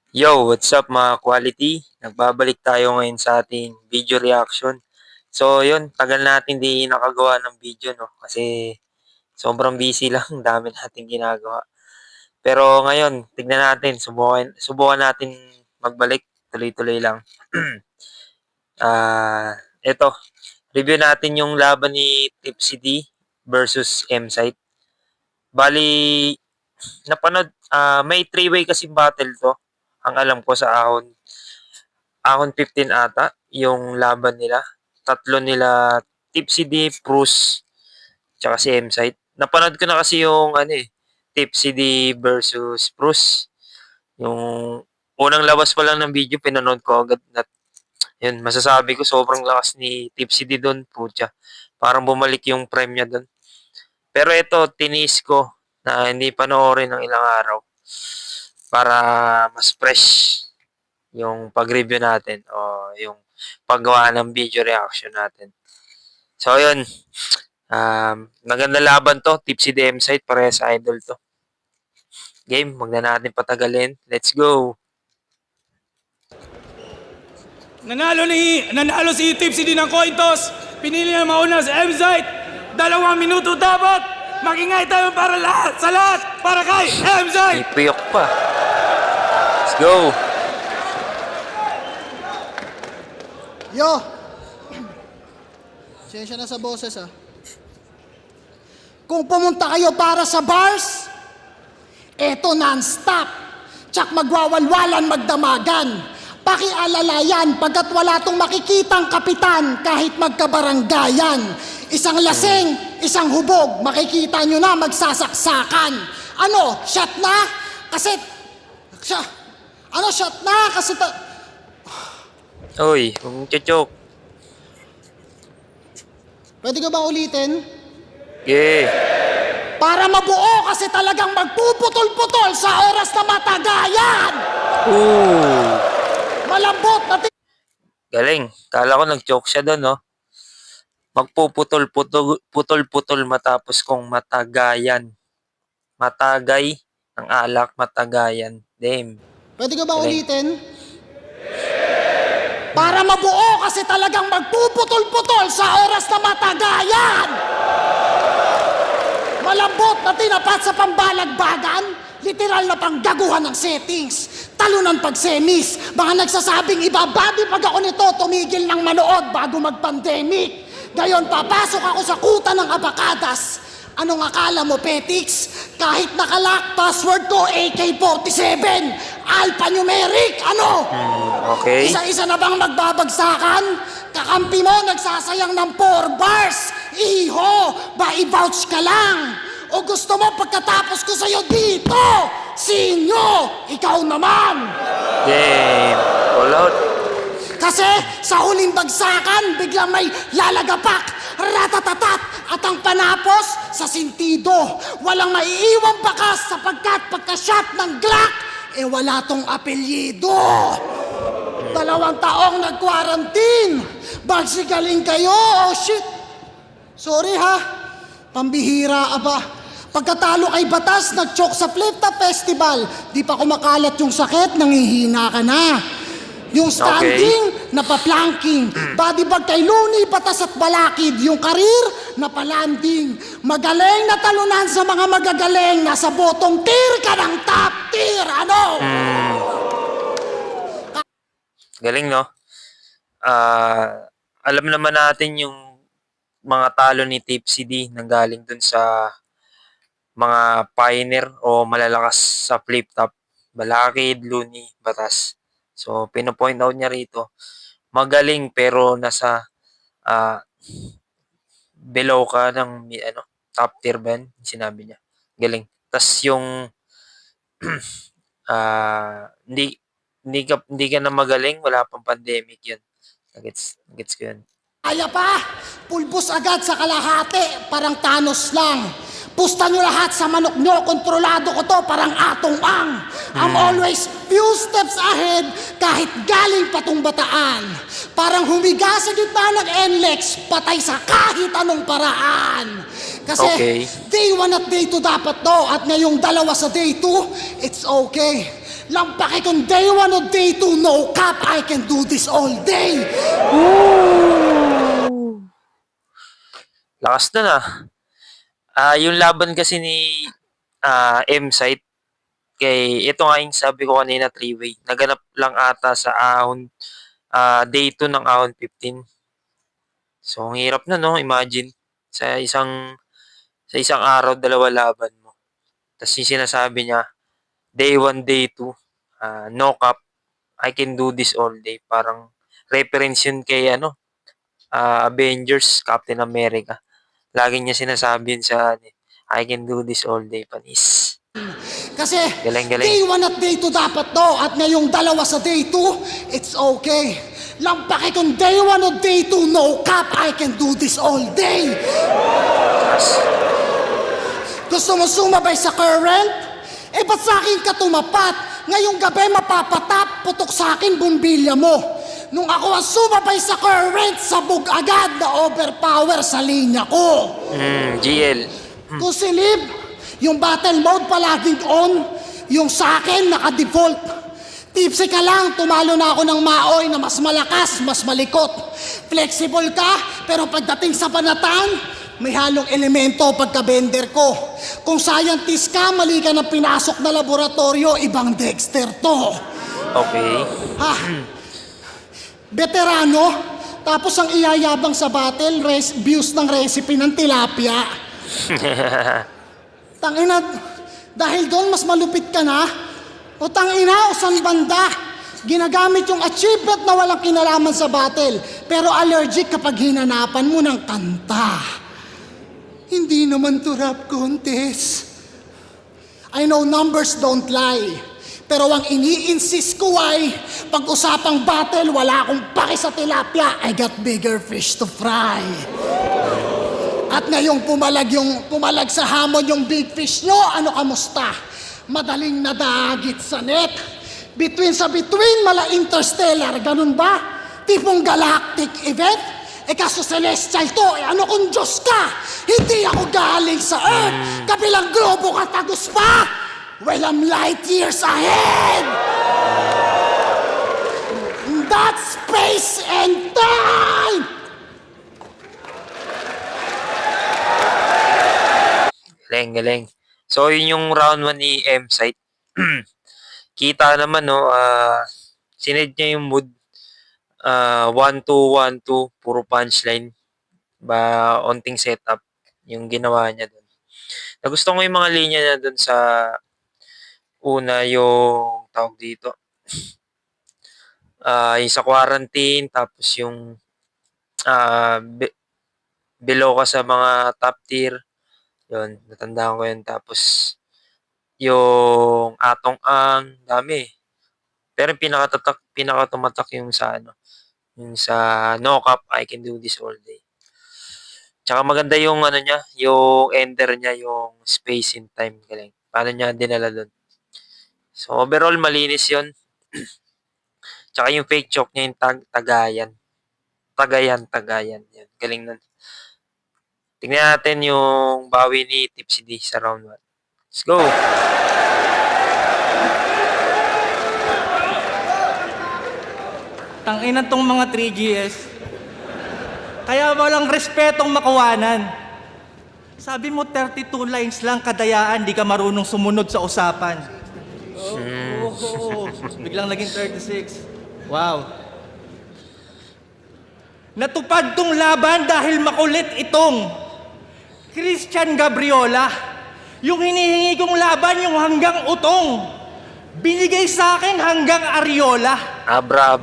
Yo, what's up mga quality? Nagbabalik tayo ngayon sa ating video reaction. So, yun, tagal natin di nakagawa ng video, no? Kasi sobrang busy lang, dami natin ginagawa. Pero ngayon, tignan natin, subukan natin magbalik, tuloy-tuloy lang. Eto, review natin yung laban ni Tipsy D versus M-Site. Bali, may three-way kasi battle to. Ang alam ko sa Ahon 15 ata yung laban nila. Tatlo nila, Tipsy D, Bruce, tsaka si M-Site. Napanood ko na kasi yung Tipsy D versus Bruce. Yung unang labas pa lang ng video, pinanood ko agad. Yun, masasabi ko sobrang lakas ni Tipsy D doon, putya. Parang bumalik yung prime niya doon. Pero ito, tinis ko na hindi panoorin ng ilang araw para mas fresh yung pag-review natin o yung paggawa ng video reaction natin. So, yun. Maganda laban to. Tipsy DM site. Pareha sa idol to. Game. Huwag na natin patagalin. Let's go. Nanalo si Tipsy din ng coin toss. Pinili na mauna sa M-Site. 2 minuto dapat. Magingay tayo para lahat, sa lahat, para kay M-Site. Ipiyok pa. Let's go. Yo! Siyensya na sa boses Kung pumunta kayo para sa bars, eto non-stop. Tsak magwawalwalan, magdamagan. Pakialalayan pagkat wala tong makikitang kapitan kahit magkabaranggayan. Isang lasing, isang hubog, makikita nyo na magsasaksakan. Ano, shot na? Kasi, shot na? Kasi, Uy, choke. pwede ko bang ulitin? Yeah. Para mabuo kasi talagang magpuputol-putol sa oras na matagayan. Ooh. Malambot na Galing. Kala ko nag-choke siya doon, no? Magpuputol-putol matapos kong matagayan. Matagay ang alak, matagayan. Damn. Pwede ko ba Galing. ulitin? Para mabuo kasi talagang magpuputol-putol sa oras na matagayan. Malambot na tinapat sa pambalagbagan, literal na panggaguhan ng settings, talunan pag semis, mga nagsasabing ibabadi pag ako nito, tumigil ng manood bago mag-pandemic. Gayon papasok ako sa kuta ng abakadas. Anong akala mo, Petix? Kahit nakalock, password ko AK-47, alphanumeric, ano? Okay. Isa-isa na bang magbabagsakan? Kakampi mo nagsasayang ng 4 bars. Iho, ba i-vouch ka lang? O gusto mo pagkatapos ko sa'yo dito? Sinyo, ikaw naman. Damn. All out. Kasi sa huling bagsakan, biglang may lalagapak, ratatatat, at ang panapos sa sintido. Walang maiiwang bakas sapagkat pagka-shot ng Glock, wala tong apelyido. 2 taong nag-quarantine. Bagsigaling kayo, oh shit. Sorry ha, pambihira aba. Pagkatalo kay Batas, nag-choke sa Flip-Top Festival. Di pa kumakalat yung sakit, nangihina ka na. Yung standing, napaplanking. Bodybag kay Looney, Batas at Balakid. Yung karir, napalanding. Magaling na talunan sa mga magagaling. Nasa bottom tier ka ng top tier. Ano? Galing, no? Alam naman natin yung mga talo ni Tipsy D nanggaling dun sa mga pioneer o malalakas sa flip-top. Balakid, Looney, Batas. So, pinopoint out niya rito. Magaling pero nasa below ka ng top tier ba yan? Sinabi niya. Galing. Tas yung hindi ka na magaling, wala pang pandemic yun. Gets ko yun. Kaya pa, pulbos agad sa kalahati, parang Thanos lang. Pusta nyo lahat sa manok nyo, kontrolado ko to, parang atong ang. I'm always few steps ahead, kahit galing patong bataan. Parang humiga sa gitna ng NLEX, patay sa kahit anong paraan. Kasi Okay. day 1 at day 2 dapat to, at ngayong 2 sa day 2, it's okay. Lampaki kung day 1 o day 2, no cap, I can do this all day. Lakas na na. Yung laban kasi ni M-Site, kay ito nga yung sabi ko kanina, 3-way. Naganap lang ata sa day 2 ng ahon 15. So, ang hirap na, no? Imagine, sa isang araw, dalawa laban mo. Tapos yung sinasabi niya, day 1, day 2, no cap, I can do this all day. Parang reference yun kay, Avengers, Captain America. Lagi niya sinasabi yun sa, I can do this all day, panis. Kasi Galing. day 1 at day 2 dapat to. At ngayong dalawa sa day 2, it's okay. Lampaki kung day 1 o day 2, no cap, I can do this all day. Gusto mo sumabay sa current? Eh ba't sa akin ka tumapat? Ngayong gabi mapapatap, putok sa akin bumbilya mo. Nung ako ang sumabay sa current, sabog agad na overpower sa linya ko. GL. Kung silib, yung battle mode palaging on, yung sa akin naka-default. Tipsy ka lang, tumalo na ako ng maoy na mas malakas, mas malikot. Flexible ka, pero pagdating sa banatan, may halong elemento pagka-bender ko. Kung scientist ka, mali ka na pinasok na laboratorio, ibang Dexter to. Okay. Veterano, tapos ang iyayabang sa battle, views ng recipe ng tilapia. Tangina, dahil doon mas malupit ka na, o tangina, o san banda, ginagamit yung achievement na walang kinalaman sa battle, pero allergic kapag hinanapan mo ng kanta. Hindi naman to rap contest. I know numbers don't lie. Pero ang ini-insist ko ay, pag-usapang battle, wala akong paki sa tilapia. I got bigger fish to fry. At ngayong pumalag sa hamon yung big fish nyo, ano kamusta? Madaling nadagit sa net. Between mala interstellar, ganun ba? Tipong galactic event? Kaso celestial to, ano kung Diyos ka? Hindi ako galing sa Earth, kabilang globo ka tagos pa? Well, I'm light years ahead! That's space and time! Galing. So, yun yung round 1 ni M-Site. Kita naman, no, sined niya yung mood. 1-2, 1-2, puro punchline. Onting setup yung ginawa niya dun. Nagustuhan ko yung mga linya niya dun sa una, yung tawag dito. Yung sa quarantine, tapos yung below ka sa mga top tier. Yun, natandaan ko yun. Tapos, yung atong ang dami. Pero pinakatumatak yung sa yung sa no cap, I can do this all day. Tsaka maganda yung niya, yung ender niya, yung space and time. Galing. Paano niya dinala doon. So, overall, malinis yun. Tsaka yung fake choke niya, yung tagayan. Tagayan. Yan. Galing nun. Tingnan natin yung bawi ni Tipsy D sa round 1. Let's go! Tanginan tong mga 3GS. Kaya walang respetong makuwanan. Sabi mo 32 lines lang kadayaan, di ka marunong sumunod sa usapan. Oo. Biglang naging 36. Wow. Natupad tong laban dahil makulit itong Christian Gabriola. Yung hinihingi kong laban, yung hanggang utong. Binigay sa akin hanggang Ariola. Abra.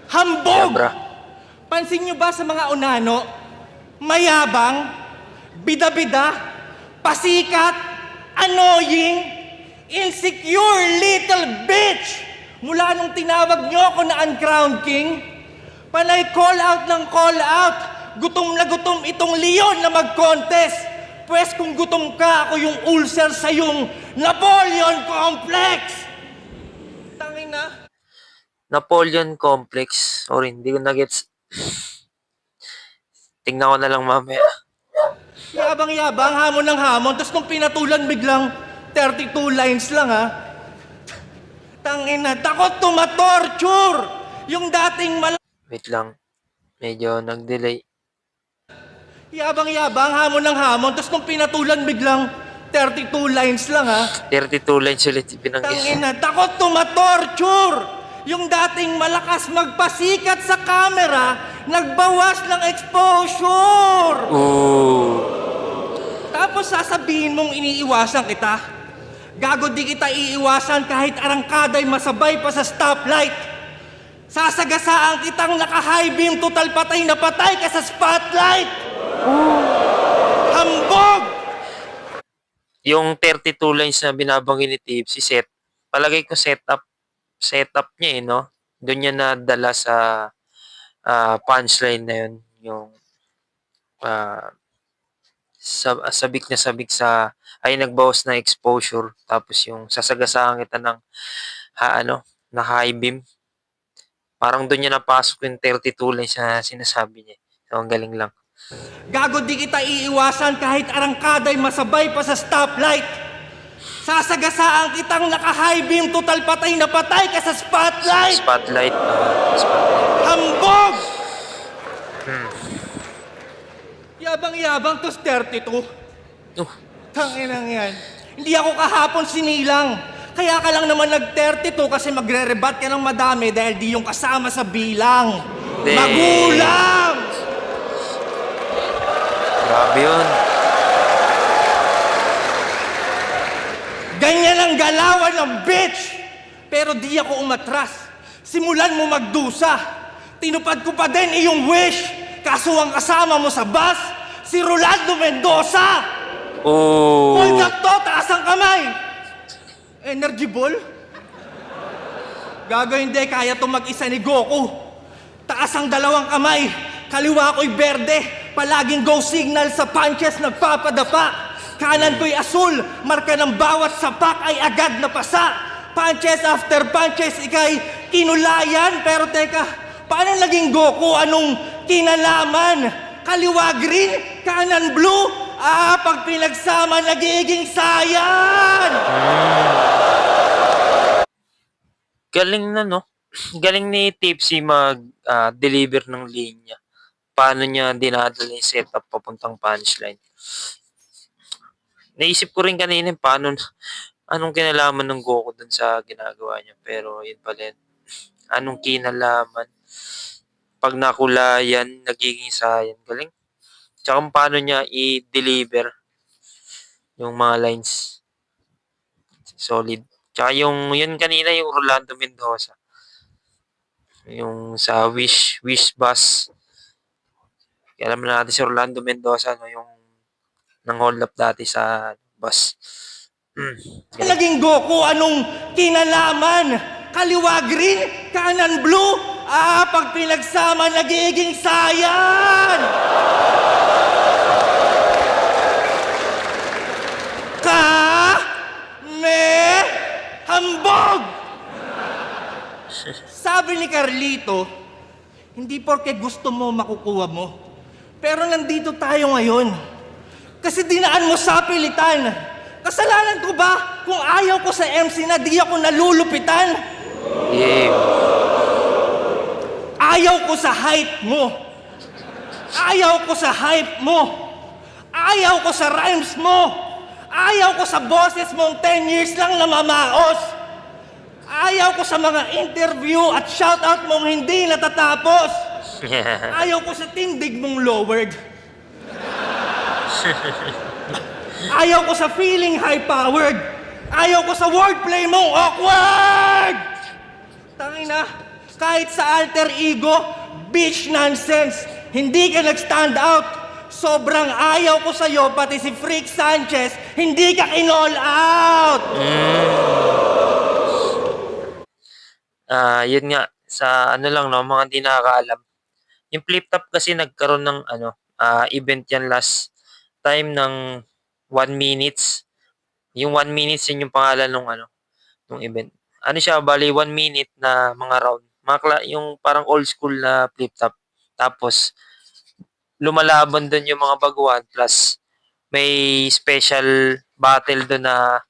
Hambog! Abra. Pansin nyo ba sa mga unano? Mayabang, bida-bida, pasikat, annoying, insecure little bitch! Mula nung tinawag nyo ako na uncrowned king, panay call out ng call out. Gutom na gutom itong leon na mag-contest. Pwes kung gutom ka, ako yung ulcer sa yung Napoleon Complex! Tangina. Napoleon Complex. Sorry, hindi ko na-gets. Tingnan ko na lang mamaya. Yabang-yabang, hamon ng hamon. Tapos nung pinatulan, biglang 32 lines lang, ha? Tangina, takot tumatorture! Yung dating Wait lang. Medyo nag-delay. yabang-yabang, hamon ng hamon, tapos nung pinatulan biglang 32 lines lang ha. 32 lines ulit binanggit. Tangina, takot tumatorture! Yung dating malakas magpasikat sa camera, nagbawas ng exposure! Ooh. Tapos sasabihin mong iniiwasan kita. Gago, di kita iiwasan kahit arangkada'y masabay pa sa stoplight. Sasagasaan kitang naka-high beam, total patay na patay ka sa spotlight! Hambog! Yung 32 lines na binabanggit ni Tip, si Seth, palagay ko setup niya no? Doon niya nadala sa punchline na yun. Yung sabik na sabik ay nagbawas na exposure. Tapos yung sasagasaan kita ng na high beam. Parang doon niya napasok yung 32 lines na sinasabi niya. So, ang galing lang. Gago, di kita iiwasan kahit arangkada'y masabay pa sa stoplight. Sasagasaan kitang naka-high beam, total patay na patay ka sa spotlight! Spotlight. Hambog! Yabang-yabang, tos 32. Tanginang yan. Hindi ako kahapon sinilang. Kaya ka lang naman nag-32 kasi magre-rebat ka ng madami dahil di yung kasama sa bilang. Magulang! Grabe yun. Ganyan ang galawan ng bitch! Pero di ako umatras. Simulan mo magdusa. Tinupad ko pa din iyong wish. Kaso ang kasama mo sa bus, si Rolando Mendoza! Oh. Hold up to, taas ang kamay! Energy ball? Gago, hindi kaya to mag-isa ni Goku. Taas ang dalawang kamay, kaliwa ko'y berde, palaging go signal sa punches nagpapadapa. Kanan ko'y asul, marka ng bawat sapak ay agad na pasa. Punches after punches, ikay kinulayan. Pero teka, paano naging Goku? Anong kinalaman? Kaliwa green, kanan blue. Pag pinagsama, nagiging sayan! Galing na, no? Galing ni Tipsy mag-deliver ng linya. Paano niya dinadala yung setup papuntang punchline. Naisip ko rin kanina anong kinalaman ng Goku dun sa ginagawa niya. Pero yun pala yun. Anong kinalaman? Pag nakulayan, nagiging sayan. Galing. Tsaka kung paano niya i-deliver yung mga lines. Solid. Tsaka yun kanina yung Rolando Mendoza. Yung sa Wish Bus. Kaya alam na natin si Rolando Mendoza, no, yung nang hold up dati sa bus. Naging Goku, anong kinalaman? Kaliwa green, kanan blue. Pag pinagsama, nagiging sayan! Hambog! Sabi ni Carlito, hindi porke gusto mo makukuha mo. Pero nandito tayo ngayon. Kasi dinaan mo sa pilitan. Kasalanan ko ba kung ayaw ko sa MC na di ako nalulupitan? Yeah. Ayaw ko sa hype mo. Ayaw ko sa hype mo. Ayaw ko sa rhymes mo. Ayaw ko sa boses mong 10 years lang namamaos. Ayaw ko sa mga interview at shoutout mong hindi natatapos. Ayaw ko sa tindig mong lowered. Ayaw ko sa feeling high-powered. Ayaw ko sa wordplay mong awkward. Tangina, kahit sa alter ego, bitch nonsense, hindi ka nag-stand out. Sobrang ayaw ko sa'yo, pati si Freak Sanchez, hindi ka kinall out! Yun nga, sa lang, no, mga hindi nakakaalam. Yung flip top kasi nagkaroon ng event yan last time ng 1 minutes. Yung 1 minutes yun yung pangalan ng event. Ano siya, bali 1 minute na mga round. Yung parang old school na flip top. Tapos, lumalaban doon yung mga baguhan plus may special battle doon na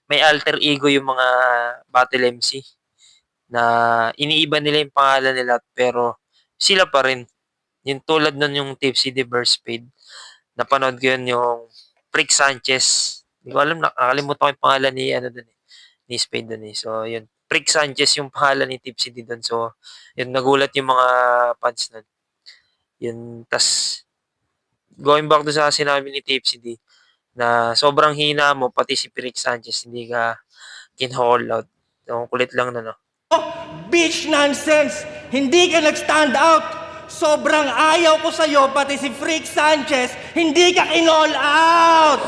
may alter ego yung mga battle MC na iniiba nila yung pangalan nila pero sila pa rin. Yung tulad nun yung Tipsy D versus Spade. Napanood ko yun yung Prick Sanchez. Hindi ko alam, nakalimutan ko yung pangalan ni ano dun eh, ni Spade dun eh. So yun, Prick Sanchez yung pangalan ni Tipsy D dun. So yun, nagulat yung mga fans nun. Yun, tas going back to sa sinabi ni Tipsy D na sobrang hina mo, pati si Prick Sanchez, hindi ka kin-haul out. So, kulit lang na, no? Bitch nonsense! Hindi ka nag-stand out! Sobrang ayaw ko sa'yo, pati si Freak Sanchez, hindi ka kinall out!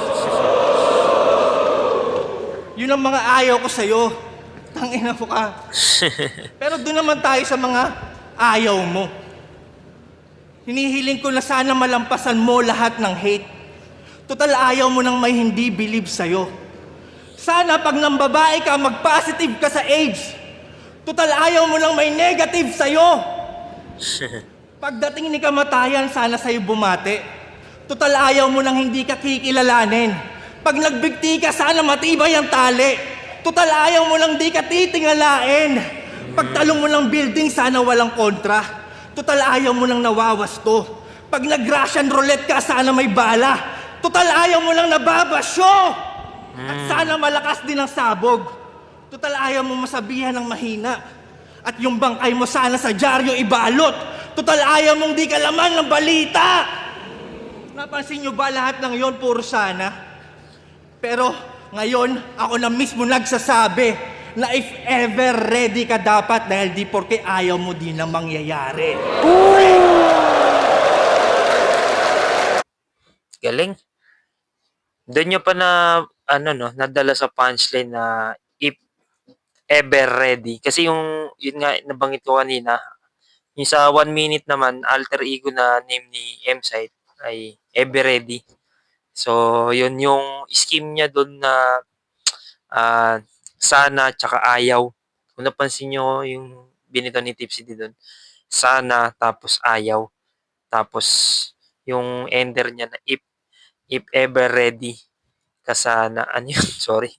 Yun ang mga ayaw ko sa'yo. Tangina mo ka. Pero doon naman tayo sa mga ayaw mo. Hinihiling ko na sana malampasan mo lahat ng hate. Total ayaw mo nang may hindi believe sa'yo. Sana pag nang babae ka, mag-positive ka sa AIDS. Total ayaw mo lang may negative sa'yo. Pagdating ni kamatayan, sana sa'yo bumate. Total ayaw mo nang hindi ka kikilalanin. Pag nagbigti ka, sana matibay ang tali. Total ayaw mo lang di ka titingalain. Pag talong mo ng building, sana walang kontra. Total ayaw mo lang nawawasto. Pag nag-Russian roulette ka, sana may bala. Total ayaw mo lang nababasyo. At sana malakas din ang sabog. Total ayaw mo masabihan ng mahina. At yung bangkay mo sana sa dyaryo ibalot. Total ayaw mong di ka laman ng balita. Napansin nyo ba lahat ng yon puro sana? Pero ngayon, ako na mismo nagsasabi na if ever ready ka dapat dahil di porke ayaw mo din na mangyayari. Galing. Doon nyo pa na, ano no, nadala sa punchline na if ever ready. Kasi yun nga, nabanggit ko kanina, yung sa 1 minute naman, alter ego na name ni M-Site ay ever ready. So, yun yung scheme niya doon na sana tsaka ayaw. Kung napansin nyo yung binito ni Tipsy D doon, sana tapos ayaw. Tapos, yung ender niya na if ever ready ka sana, ano yun? Sorry.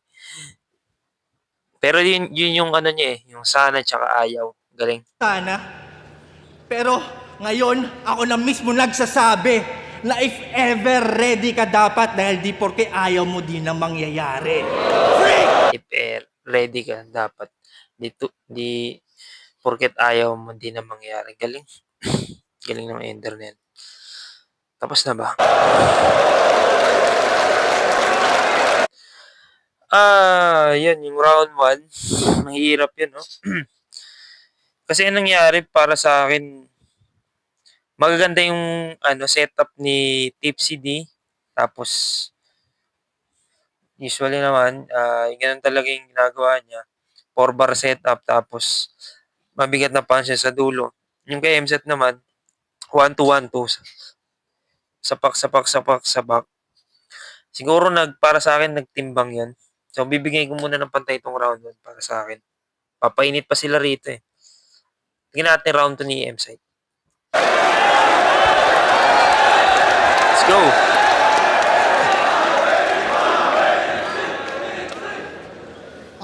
Pero yun yung ano niya eh, yung sana tsaka ayaw. Galing. Sana. Pero ngayon, ako na mismo nagsasabi na if ever ready ka dapat dahil di porke ayaw mo din na mangyayari. If ready ka, dapat. Di porket ayaw mo din na mangyari. Galing. Galing ng ender na yan. Tapos na ba? Yan, yung round 1. Mahirap yun, no? Kasi anong nangyari para sa akin, magaganda yung setup ni Tipsy D. Tapos, usually naman, ganun talaga yung ginagawa niya. 4-bar setup, tapos mabigat na punch sa dulo. Yung kay MZ naman, 1-2-1-2. Sapak. Siguro para sa akin, nagtimbang yan. So, bibigay ko muna ng pantay itong round 1 para sa akin. Papainit pa sila rito eh. Tingnan natin round 2 ni M-Site. Let's go!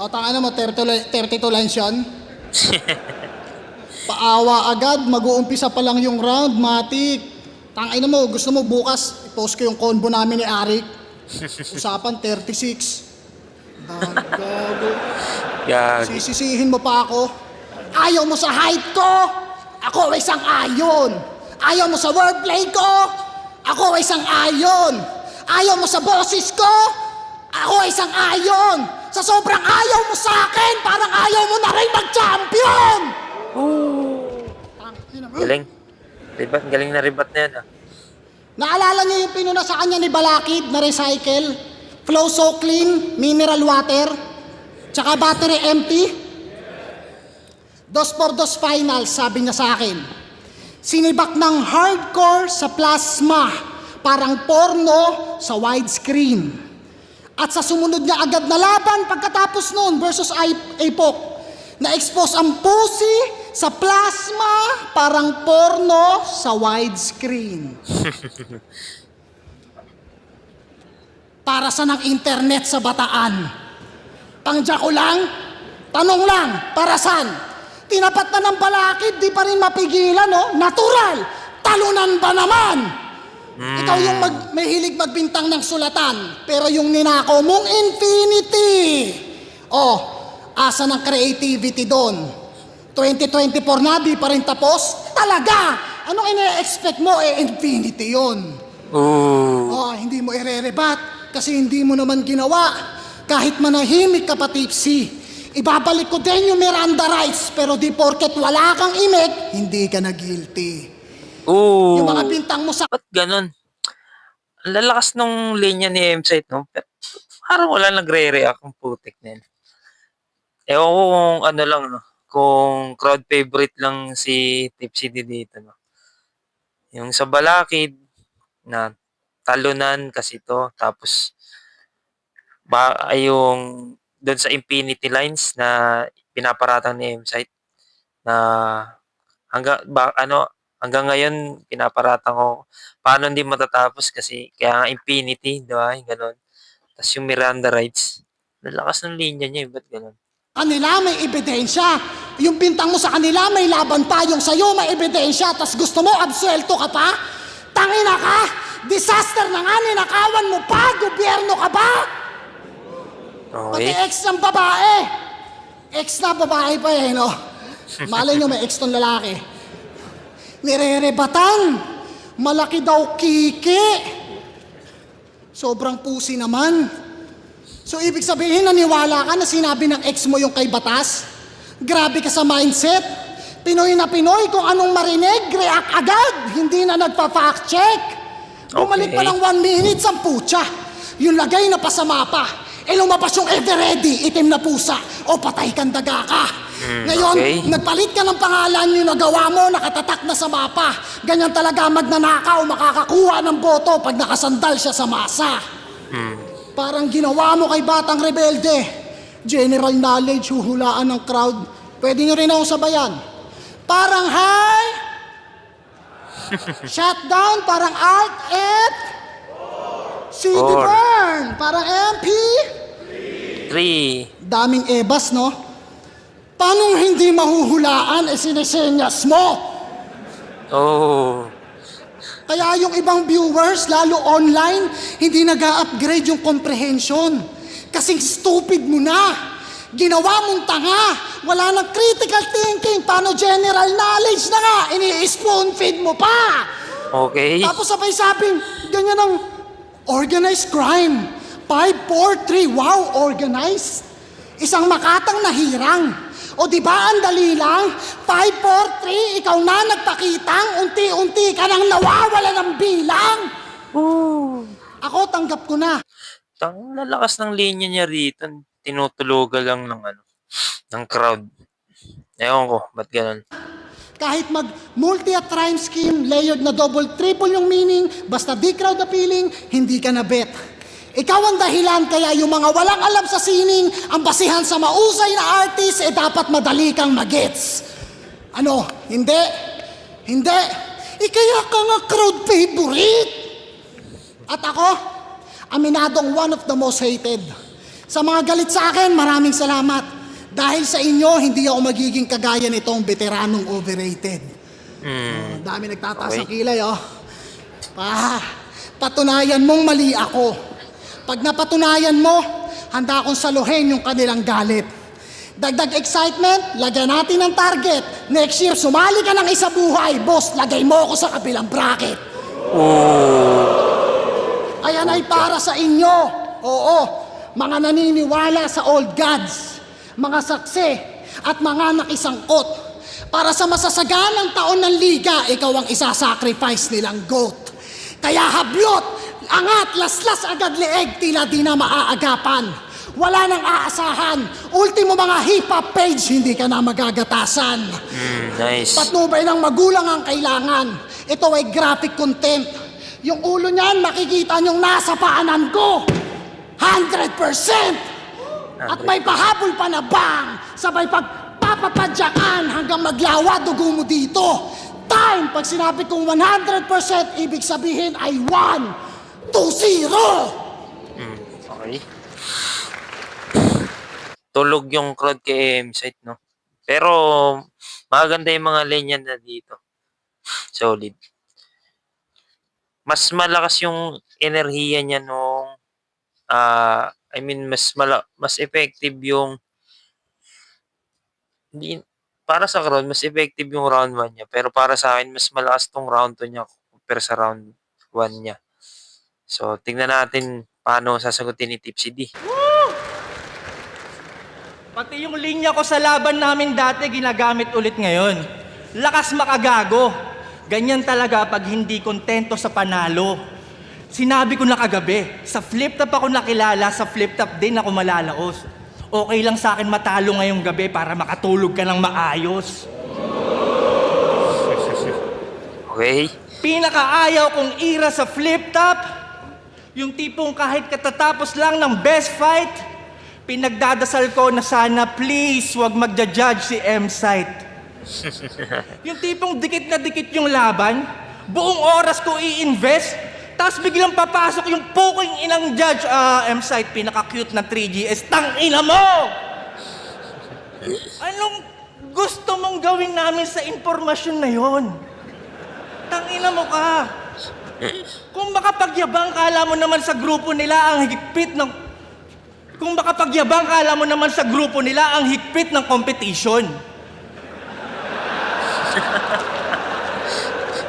O, tanga mo, 32 lines yan. Paawa agad, mag-uumpisa pa lang yung round, matik. Tangina mo, gusto mo bukas, i-post ko yung combo namin ni Arik. Usapan, 36. Gago. Sisisihin mo pa ako. Ayaw mo sa height ko, ako ay isang ayon. Ayaw mo sa wordplay ko, ako ay isang ayon. Ayaw mo sa boses ko, ako ay isang ayon. Sa sobrang ayaw mo sa akin, parang ayaw mo na rin mag-champion! Galing. Ribat, galing na ribat na yan ah. Naalala niyo yung pinuna sa kanya ni Balakid na recycle? Flow so clean, mineral water, tsaka battery empty? 2x2 finals, sabi niya sa akin. Sinibak ng hardcore sa plasma, parang porno sa widescreen. At sa sumunod niya agad na laban pagkatapos noon versus APOC, na-expose ang pussy sa plasma, parang porno sa widescreen. Para sa ng internet sa Bataan. Pangja ko lang? Tanong lang, para saan? Tinapat na ng balakid, di pa rin mapigilan, no? Natural! Talunan ba naman? Ikaw yung may hilig magbintang ng sulatan, pero yung ninakaw mong infinity. Oh, asa ng creativity doon? 2024 na, di pa rin tapos? Talaga! Anong ine-expect mo? Infinity yun. Ooh. Oh, hindi mo ire-rebat kasi hindi mo naman ginawa. Kahit manahimik ka pa, Tipsy. Ibabalik ko din yung Miranda rights, pero di porket wala kang imik, hindi ka na guilty. Ooh. Yung mga bintang mo sa... Ba't ganun? Ang lalakas nung linya ni M-Site, no? Pero parang wala nagre-react ang putik na yun. Ewan ko kung ano lang, no? Kung crowd favorite lang si Tipsy D dito, no? Yung sa Balakid, na talunan kasi to, tapos yung doon sa Infinity Lines na pinaparatang ni M-Site na hanggang ngayon pinaparatang ko paano hindi matatapos kasi kaya nga Infinity, di ba? Yung ganun. Tapos yung Miranda rights, lalakas ng linya niya, ba't ganun? Kanila may ebidensya. Yung bintang mo sa kanila may laban pa. Yung sa'yo may ebidensya. Tapos gusto mo absuelto ka pa? Tangina ka! Disaster na nga, ninakawan mo pa! Gobyerno ka ba? Pati Okay. ex ng babae. Ex na babae pa eh, no? Malay nyo may ex tong lalaki. Nire-rebatan. Malaki daw kiki. Sobrang pusi naman. So ibig sabihin, naniwala ka na sinabi ng ex mo yung kay batas? Grabe ka sa mindset. Pinoy na Pinoy, kung anong marinig, react agad. Hindi na nagpa-fact check. Bumalik pa Okay. ng 1 minute, ang putya. Yung lagay na pasama pa. Lumabas yung ever ready, itim na pusa. O patay kang daga ka. Ngayon, okay. nagpalit ka ng pangalan yung nagawa mo, nakatatak na sa mapa. Ganyan talaga magnanakaw, makakakuha ng boto pag nakasandal siya sa masa. Parang ginawa mo kay Batang Rebelde. General knowledge, huhulaan ng crowd. Pwede nyo rin akong sabayan. Parang high. Shutdown, parang alt F. City Four. burn, parang MP. 3. Daming ebas, no? Paano hindi mahuhulaan sinesenyas mo? Oh. Kaya yung ibang viewers, lalo online, hindi nag-upgrade yung comprehension. Kasing stupid mo na. Ginawa mong tanga. Wala nang critical thinking. Paano general knowledge na nga? Ini-spoon feed mo pa. Okay. Tapos sabay sabing, ganyan ang organized crime. 5, 4, 3. Wow, organized. Isang makatang nahirang. O di ba ang dali lang? 5, 4, 3, ikaw na nagpakitang, unti-unti ka nang nawawala ng bilang. Ako, tanggap ko na. Ang lalakas ng linya niya rito. Tinutulugan lang ng crowd. Ewan ko, ba't ganun? Kahit mag-multi at rhyme scheme, layered na double, triple yung meaning, basta di crowd appealing, hindi ka na bet. Ikaw ang dahilan kaya yung mga walang alam sa sining, ang basihan sa mausay na artist, dapat madali kang magets. Ano? Hindi? Hindi? Kaya ka nga crowd favorite. At ako, aminadong one of the most hated. Sa mga galit sa akin, maraming salamat. Dahil sa inyo, hindi ako magiging kagaya nitong veteranong overrated. Dami nagtataas ng Okay. kilay, oh. Patunayan mong mali ako. Pag napatunayan mo, handa akong saluhin yung kanilang galit. Dagdag excitement, lagyan natin ng target. Next year, sumali ka ng isa buhay. Boss, lagay mo ako sa kabilang bracket. Ayan ay para sa inyo. Oo, mga naniniwala sa old gods, mga saksi, at mga nakisangkot. Para sa masasaganang taon ng liga, ikaw ang isasacrifice nilang goat. Kaya hablot, angat, laslas agad leeg, tila di na maaagapan. Wala nang aasahan. Ultimo mga hip-hop page, hindi ka na magagatasan. Nice. Patnubay ng magulang ang kailangan. Ito ay graphic content. Yung ulo niyan, makikita niyong nasa paanan ko. 100%! At may pahabol pa na bang, sabay pagpapapadyakan hanggang maglawa dugo mo dito. Time, pag sinabi kong 100%, ibig sabihin ay 1, 2, 0! Okay. tulog yung crowd kay M-Site, no? Pero, maganda yung mga linya na dito. Solid. Mas malakas yung enerhiya niya nung, I mean, mas effective yung, hindi, para sa crowd, mas effective yung round 1 niya. Pero para sa akin, mas malakas tong round 2 niya compare sa round 1 niya. So, tingnan natin paano sasagutin ni Tipsy D. Pati yung linya ko sa laban namin dati, ginagamit ulit ngayon. Lakas makagago. Ganyan talaga pag hindi kontento sa panalo. Sinabi ko na kagabi, sa flip-top ako nakilala, sa flip-top din ako malalaos. Okay lang sa akin matalo ngayong gabi para makatulog ka ng maayos. Okay? Pinakaayaw kong ira sa flip-top, yung tipong kahit katatapos lang ng best fight, pinagdadasal ko na sana please wag magja-judge si M-Site. Yung tipong dikit na dikit yung laban, buong oras ko i-invest, tapos biglang papasok yung puking inang judge, M-Site, pinaka-cute na 3GS, tang-ina mo! Anong gusto mong gawin namin sa impormasyon na yon? Tang-ina mo ka! Kung makapagyabang kala mo naman sa grupo nila ang higpit ng... Kung makapagyabang kala mo naman sa grupo nila ang higpit ng competition.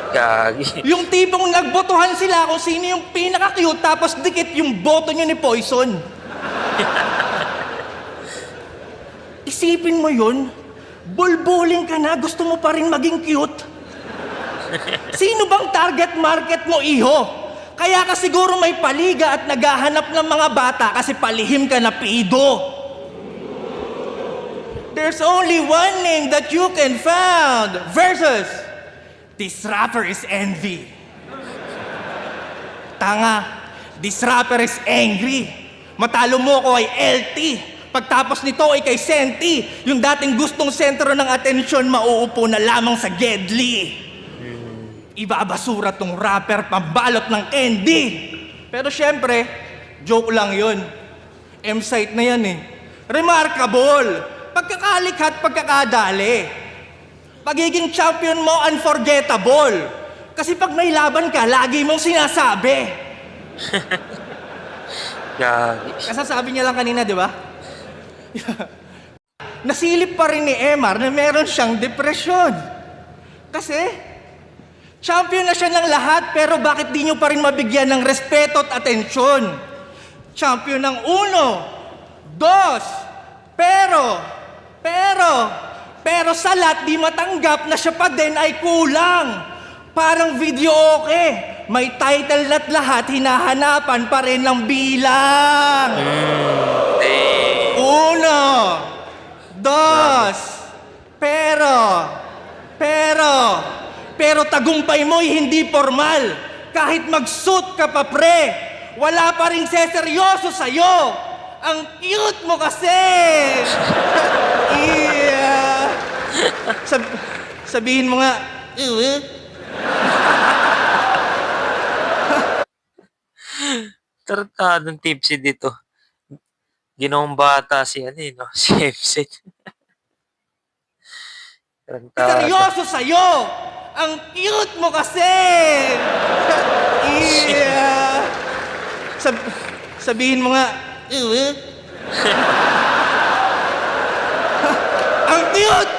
Gagi. Yung tipong nagbotohan sila kung sino yung pinaka-cute tapos dikit yung boto nyo ni Poison. Isipin mo yun, bulbuling ka na, gusto mo pa rin maging cute. Sino bang target market mo, iho? Kaya ka siguro may paliga at naghahanap ng mga bata kasi palihim ka na pido. There's only one name that you can find versus this rapper is envy. Tanga, this rapper is angry. Matalo mo ko ay LT. Pagtapos nito ay kay Senti. Yung dating gustong sentro ng atensyon mauupo na lamang sa Gedli. Ibabasura tong rapper pambalot ng candy. Pero syempre, joke lang yun. M-Site na yan eh. Remarkable. Pagkakalikhat, pagkakadali. Pagiging champion mo, unforgettable. Kasi pag may laban ka, lagi mong sinasabi. Gagi. Kasasabi niya lang kanina, di ba? Nasilip pa rin ni Emar na meron siyang depresyon. Kasi, champion na siya ng lahat, pero bakit di nyo pa rin mabigyan ng respeto at atensyon? Champion ng 1, 2, pero sa lahat di matanggap na siya pa din ay kulang. Parang video okay. May title at lahat, hinahanapan pa rin ng bilang. 1, 2, pero tagumpay mo'y hindi formal. Kahit mag-suit ka pa pre, wala pa rin seseryoso sa'yo. Ang cute mo kasi! Yeah. Sabihin mo nga, Tartadong Tipsy dito. Ginawang bata si ano eh, no? Si M-Site. Tarantado. seryoso sa'yo! Ang cute mo kasi! Yeah. Sabihin mo nga, ang cute!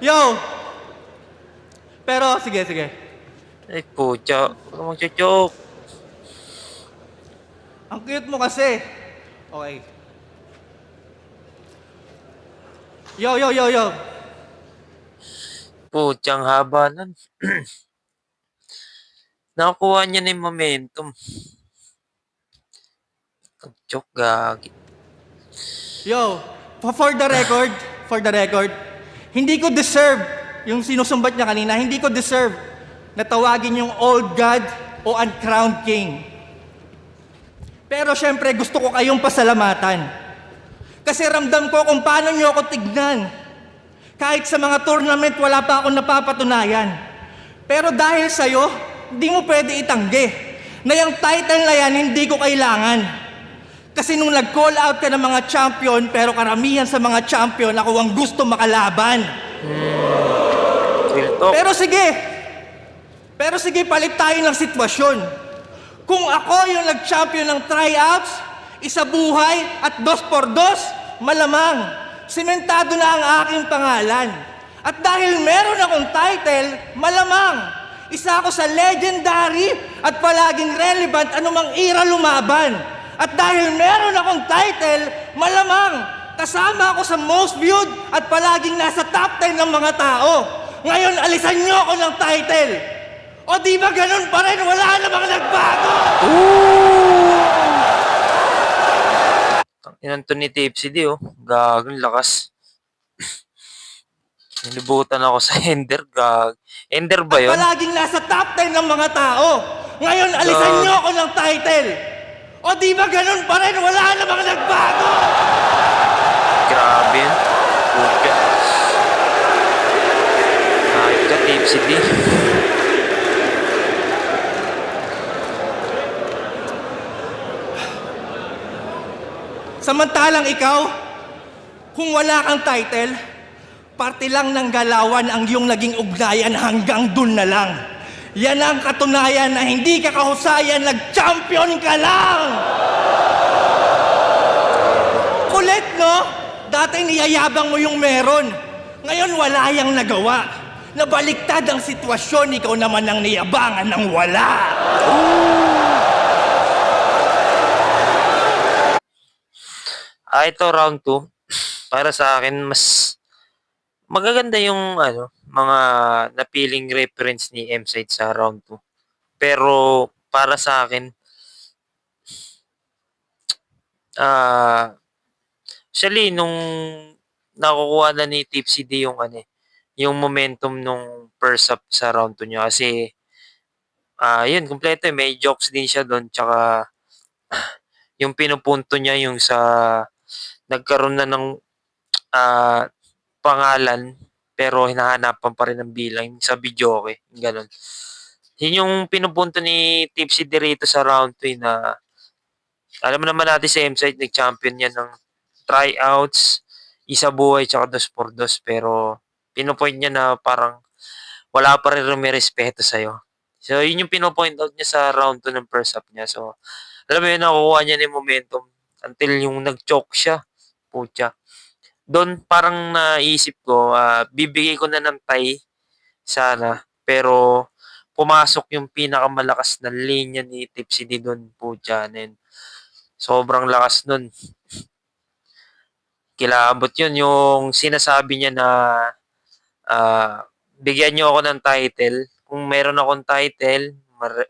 Yo! Pero, sige. Ay, pucha. Huwag ka magchochok. Ang cute mo kasi. Okay. Yo. Puchang haba nun. Nakakuha niya na yung momentum. Joke, gagi. Yo, for the record, hindi ko deserve yung sinusumbat niya kanina, hindi ko deserve na tawagin yung old god o uncrowned king. Pero syempre gusto ko kayong pasalamatan. Kasi ramdam ko kung paano niyo ako tignan. Kahit sa mga tournament wala pa akong napapatunayan. Pero dahil sa'yo, hindi mo pwede itanggi na yung title na yan hindi ko kailangan. Kasi nung nag-call out ka ng mga champion, pero karamihan sa mga champion, ako ang gusto makalaban. Real talk. Pero sige, palit tayo ng sitwasyon. Kung ako yung nag-champion ng tryouts, isa buhay at 2x2, malamang, sementado na ang aking pangalan. At dahil meron akong title, malamang, isa ako sa legendary at palaging relevant anumang era lumaban. At dahil meron akong title, malamang, kasama ako sa most viewed at palaging nasa top 10 ng mga tao. Ngayon, alisan niyo ako ng title. O di ba ganun pa rin? Wala namang nagbago! Ang inanto ni Tipsy D, oh. Gagong lakas. Nilibutan ako sa Ender. Ender ba yun? Palaging nasa top 10 ng mga tao. Ngayon, alisan niyo ako ng title. O di ba ganun pa rin? Wala namang nagbago! Grabe yun. Puga. Kahit ka, Tipsy D. Samantalang ikaw, kung wala kang title, parte lang ng galawan ang iyong naging ugnayan hanggang dun na lang. Yan ang katunayan na hindi ka kahusayan, nag-champion ka lang! Kulit, no? Dati niyayabang mo yung meron. Ngayon wala yang nagawa. Nabaliktad ang sitwasyon, ikaw naman ang niyabangan ng wala. Ito round 2. Para sa akin, mas magaganda yung mga napiling reference ni M-Site sa round 2. Pero para sa akin, actually, nung nakukuha na ni Tipsy D yung momentum nung first up sa round 2 niya. Kasi, yun, kompleto. May jokes din siya doon. Tsaka, yung pinupunto niya yung sa nagkaroon na ng pangalan pero hinahanapan pa rin ng bilang sa videoke. Ganon. Yun yung pinupunto ni Tipsy D rito sa round 2 na alam naman natin sa M-Site, nag-champion yan ng tryouts, isa buhay, tsaka 2x2 pero pinupoint niya na parang wala pa rin may respeto sa'yo. So, yun yung pinupoint out niya sa round 2 ng first up niya. So, alam mo yun, nakukuha niya ng momentum until yung nag-choke siya. Pucha. Doon parang naisip ko, bibigay ko na ng tie sana. Pero pumasok yung pinakamalakas na linya ni Tipsy D doon. Pucha. And sobrang lakas nun. Kilabot yun. Yung sinasabi niya na bigyan niyo ako ng title. Kung meron akong title,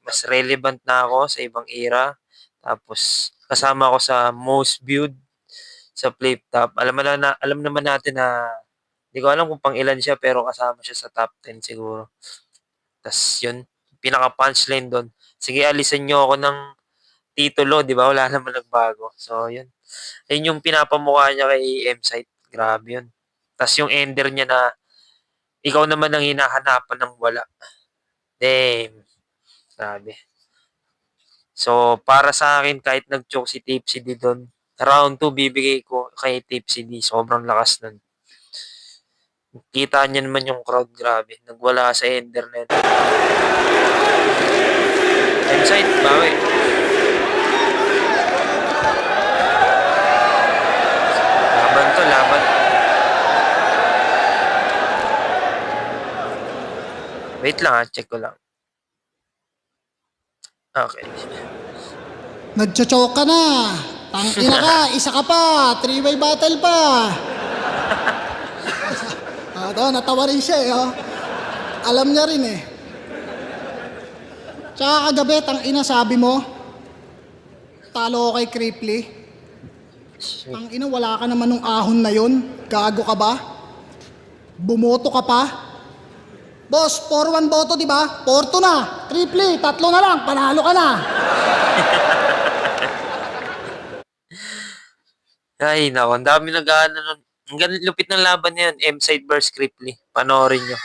mas relevant na ako sa ibang era. Tapos kasama ako sa most viewed sa flip top. Alam naman natin na hindi ko alam kung pang ilan siya pero kasama siya sa top 10 siguro. Tas yun, pinaka punchline doon. Sige, alisan niyo ako ng titulo, 'di ba? Wala naman nagbago. So yun. Ayun yung pinapamukha niya kay M-Site. Grabe yun. Tas yung ender niya na ikaw naman ang hinahanapan ng wala. Damn. Grabe. So, para sa akin, kahit nag-choke si Tipsy D doon, round 2 bibigay ko kay Tipsy D. Sobrang lakas nun. Kita niya naman yung crowd, grabe. Nagwala sa ender na yun. M-Site, bawi. Laban to, laban. Wait lang check ko lang. Okay. Nagchochoke ka na. Tangina ka, isa ka pa. Three-way battle pa. Natawa rin siya eh. Alam niya rin eh. Tsaka kagabi, tangina sabi mo, talo ko kay Cripply. Tangina, wala ka naman nung ahon na yun. Gago ka ba? Bumoto ka pa? Boss, 4-1 boto, di ba? 4-2 na. Cripply, 3 na lang. Panalo ka na. Ay, nako. Ang dami nun. Ang lupit ng laban na yun. M-Site vs. Cripply. Panoorin nyo.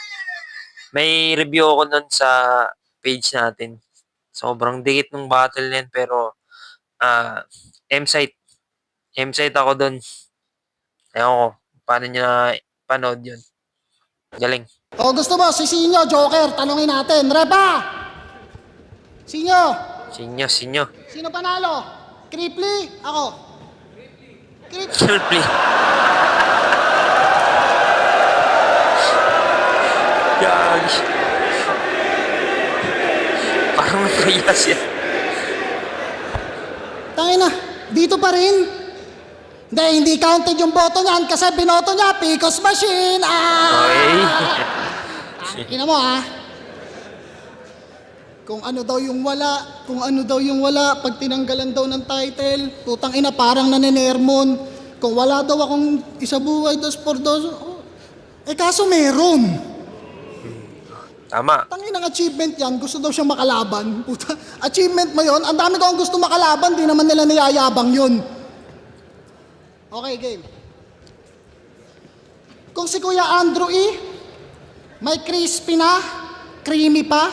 May review ako nun sa page natin. Sobrang dikit ng battle na yun. Pero, M-Site, M-site ako doon. Ewan ko, paano nyo na panood yun. Galing. O gusto mo, si Sinyo, Joker, tanongin natin. Repa! Sinyo, Sinyo. sino panalo? Cripply? Ako. Cripply. Siyempre. Yagi. Parang matayas yan. Tangin na, dito pa rin. Hindi counted yung boto niyan kasi binoto niya, Picos Machine. Okay. Ina mo Kung ano daw yung wala, pag tinanggalan daw ng title, putang ina, parang nanenermon. Kung wala daw akong isa buhay, 2 por 2, kaso meron. Tama. Tangin ng achievement yan, gusto daw siyang makalaban. Puta, achievement mo yun, ang dami ko ang gusto makalaban, di naman nila niyayabang yun. Okay, game. Kung si Kuya Andrew may crispy na, creamy pa,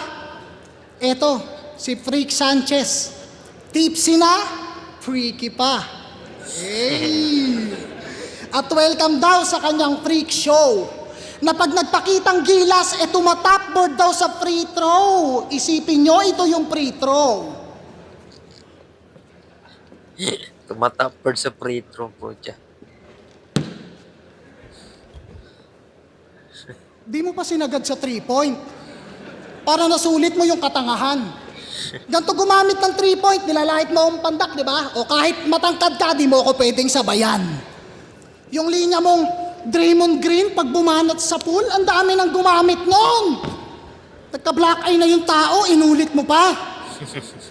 eto, si Freak Sanchez, tipsy na, freaky pa. Hey! At welcome daw sa kanyang freak show na pag nagpakitang gilas, tumatapboard daw sa free throw. Isipin nyo, ito yung free throw. Tumatapard sa free throw po siya. Di mo pa sinagad sa 3-point. Para nasulit mo yung katangahan. Ganto gumamit ng 3-point, nilalait mo ang pandak, di ba? O kahit matangkad ka, di mo ako pwedeng sabayan. Yung linya mong Draymond Green, pag bumanat sa pool, ang dami nang gumamit noon. Nagka-black eye na yung tao, inulit mo pa.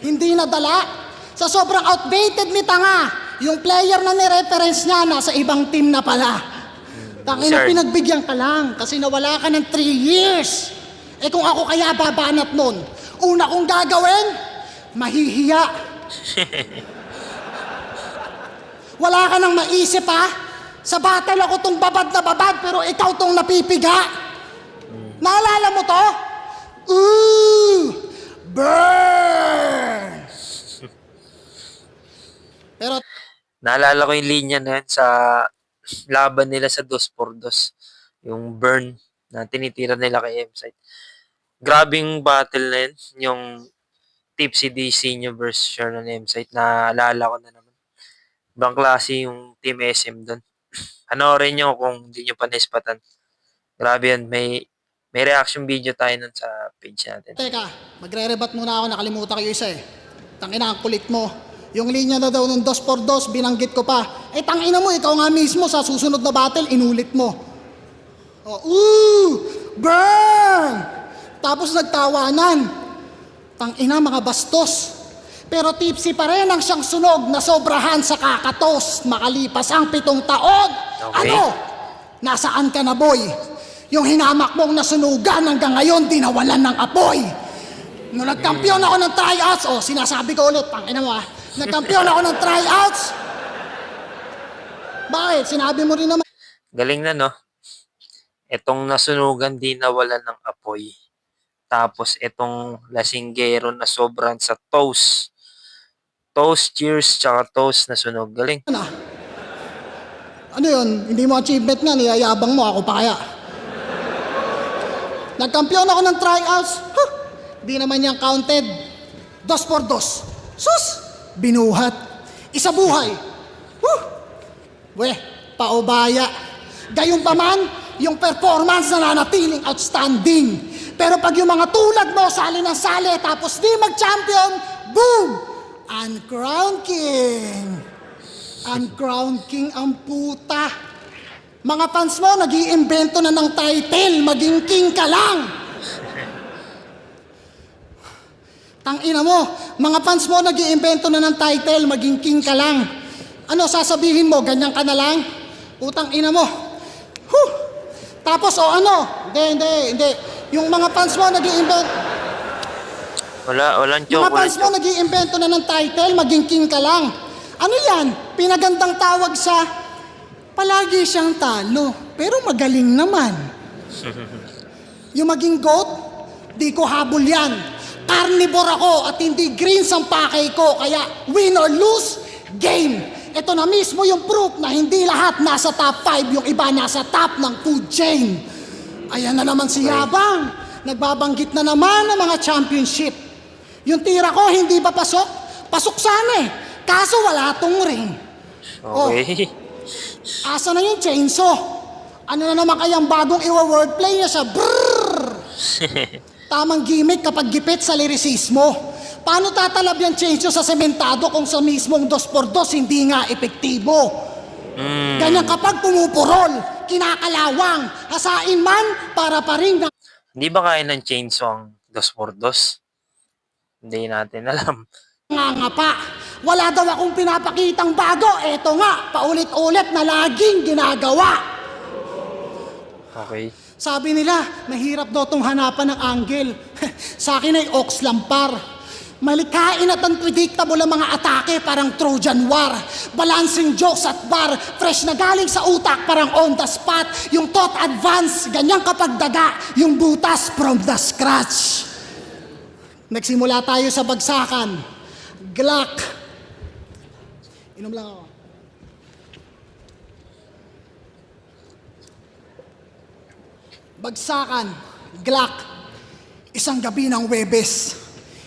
Hindi nadala. Sa sobrang outdated ni Tanga, yung player na ni-reference niya, nasa ibang team na pala. Tangina, Sir. pinagbigyan ka lang kasi nawala ka ng 3 years. Kung ako kaya babanat nun, una kong gagawin, mahihiya. Wala ka nang maisip ha? Sa battle ako tong babad na babad, pero ikaw tong napipiga. Naalala mo to? Ooh! Burn! Pero Naalala ko yung linya na yun sa laban nila sa 2x2. Yung burn na tinitira nila kay M-Site. Grabing battle na yun. Yung Tipsy D Senior versus Sherman M-Site. Naalala ko na naman. Ibang klase yung Team SM doon. Panoorin nyo kung hindi nyo pa naispatan. Grabe yan. May reaction video tayo nun sa page natin. teka, magre-rebat muna ako, nakalimutan ko yung isa Tangina, ang kulit mo. Yung linya na daw ng 2x2, binanggit ko pa. Tangina mo, ikaw nga mismo sa susunod na battle, inulit mo. Burn! Tapos nagtawanan. Tangina, mga bastos. Pero tipsy pa rin ang siyang sunog na sobrahan sa kakatos makalipas ang 7 taon. Okay. Ano? Nasaan ka na, boy? Yung hinamak mong nasunugan hanggang ngayon, di nawalan ng apoy. Nung nagkampiyon ako ng tryouts, sinasabi ko ulit, tangina mo nagkampiyon ako ng tryouts. Bakit? Sinabi mo rin naman. Galing na, no? Etong nasunugan di nawalan ng apoy. Tapos etong lasinggero na sobrang sa toast. Toast cheers tsaka toast na sunog. Galing. Ano yun? Hindi mo achievement nga, niyayabang mo, ako pa kaya. Nagkampiyon ako ng tryouts. Di naman yan counted. 2x2. Sus! Binuhat. Isa buhay. Weh, paubaya. Gayunpaman, yung performance na nanatiling outstanding. Pero pag yung mga tulad mo, sali ng sali, tapos di mag-champion, boom! Uncrowned King. Uncrowned King ang puta. Mga fans mo, nag-iimbento na ng title, maging king ka lang. Tangina mo, mga fans mo, nag-iimbento na ng title, maging king ka lang. Ano, sasabihin mo, ganyan ka na lang? Putang ina mo. Tapos, hindi. Yung mga fans mo, nag-iimbento. Walang Mga chocolate. fans mo, nag-iimbento na ng title, maging king ka lang. Ano yan? Pinagandang tawag sa palagi siyang talo, pero magaling naman. Yung maging GOAT, di ko habol yan. Carnivore ako at hindi greens ang pakay ko, kaya win or lose, game. ito na mismo yung proof na hindi lahat nasa top 5, yung iba nasa top ng food chain. Ayan na naman si Yabang. Nagbabanggit na naman ng mga championship. Yung tira ko hindi ba pasok? Pasok sana eh. Kaso wala tong ring. Okay. Asa na yung chainsaw? Ano na naman kayang bagong iwa-wordplay niya sa brrrr? Tamang gimmick kapag gipit sa lirisismo. Paano tatalab yung chainsaw sa sementado kung sa mismong 2x2 hindi nga epektibo? Ganyan kapag pumupurol, kinakalawang, hasain man para pa rin na... Hindi ba kaya ng chainsaw ang 2x2? Hindi natin alam. Nga pa, wala daw akong pinapakitang bago. Eto nga, paulit-ulit na laging ginagawa. Okay. Sabi nila, mahirap daw itong hanapan ng angle. Sa akin ay ox lampar. Malikain at unpredictable ang mga atake parang Trojan War. Balancing jokes at bar, fresh na galing sa utak parang on the spot. Yung thought advance, ganyan kapag daga, yung butas from the scratch. Nagsimula tayo sa bagsakan. Glock. Inom lang ako. Bagsakan, Glock. Isang gabi ng Webes.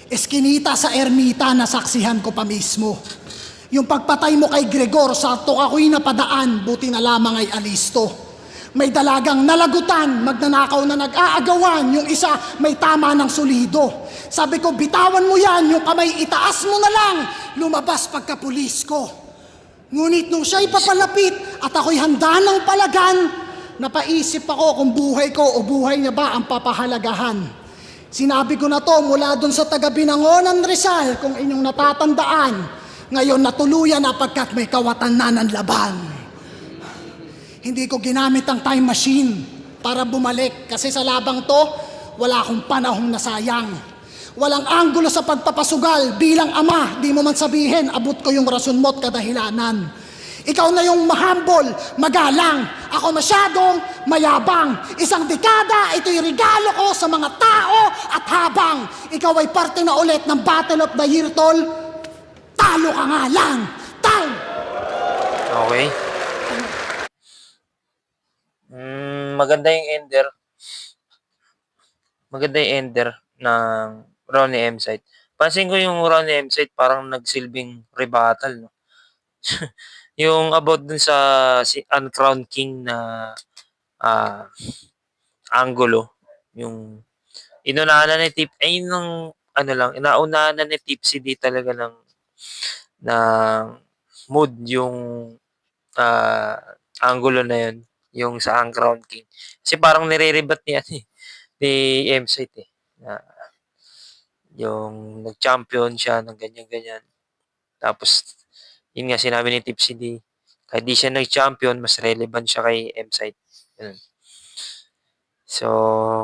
Eskinita sa ermita na saksihan ko pa mismo. Yung pagpatay mo kay Gregor, sakto ako'y napadaan, buti na lamang ay alisto. May dalagang nalagutan, magnanakaw na nag-aagawan, yung isa may tama ng solido. Sabi ko, bitawan mo yan, yung kamay itaas mo na lang, lumabas pagkapulis ko. Ngunit nung siya'y papalapit at ako'y handa ng palagan, napaisip ako kung buhay ko o buhay niya ba ang papahalagahan. Sinabi ko na to mula dun sa taga-Binangonan Rizal kung inyong natatandaan. Ngayon natuluyan na pagkat may kawatan na ng laban. Hindi ko ginamit ang time machine para bumalik kasi sa labang to, wala akong panahong nasayang. Walang anggulo sa pagpapasugal bilang ama, di mo man sabihin, abot ko yung rason mo't kadahilanan. Ikaw na yung mahambol, magalang. Ako masyadong mayabang. Isang dekada, ito'y regalo ko sa mga tao at habang ikaw ay parte na ulit ng Battle of the Year, tol, talo ka nga lang. Time! Okay. Maganda yung ender. Maganda yung ender ng Ronnie M. Site. Pansin ko yung Ronnie M. Site parang nagsilbing rebuttal, no? Yung about dun sa Uncrowned King na Angulo, yung inunahan na ni Tip, ay yung ano lang, inaunahan na ni Tipsy D talaga ng mood yung Angulo na yun, yung sa Uncrowned King. Kasi parang nire-rebat niya ni M-Site na yung nag-champion siya ng ganyan-ganyan. Tapos yun nga, sinabi ni Tipsy D, kahit di siya nag-champion, mas relevant siya kay M-Site. Ganun. So,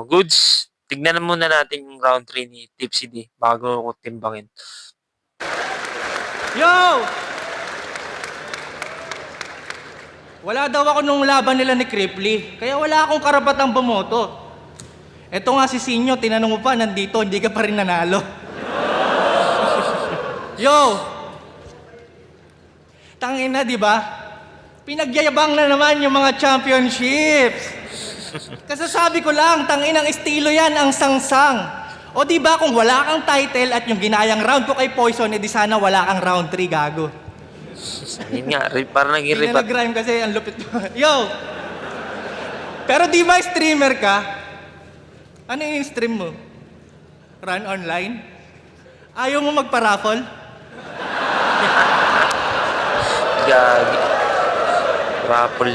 goods. Tignan na muna natin yung round 3 ni Tipsy D bago ko timbangin. Yo! Wala daw ako nung laban nila ni Cripply, kaya wala akong karapatang bumoto. Eto nga si Sinyo, tinanong mo pa, nandito, hindi ka pa rin nanalo. Yo! Tangina, di ba? Pinagyayabang na naman yung mga championships. Kasasabi ko lang, tanginang estilo yan ang sangsang. O di ba kung wala kang title at yung ginayang round ko kay Poison, edi sana wala kang round 3, gago. Yun nga, parang naging Hindi na rebat. nag-rhyme kasi ang lupit mo. Yo! Pero di ba streamer ka? Ano yung stream mo? Run online? Ayaw mo magpa-raffle? Gagi. Raffle.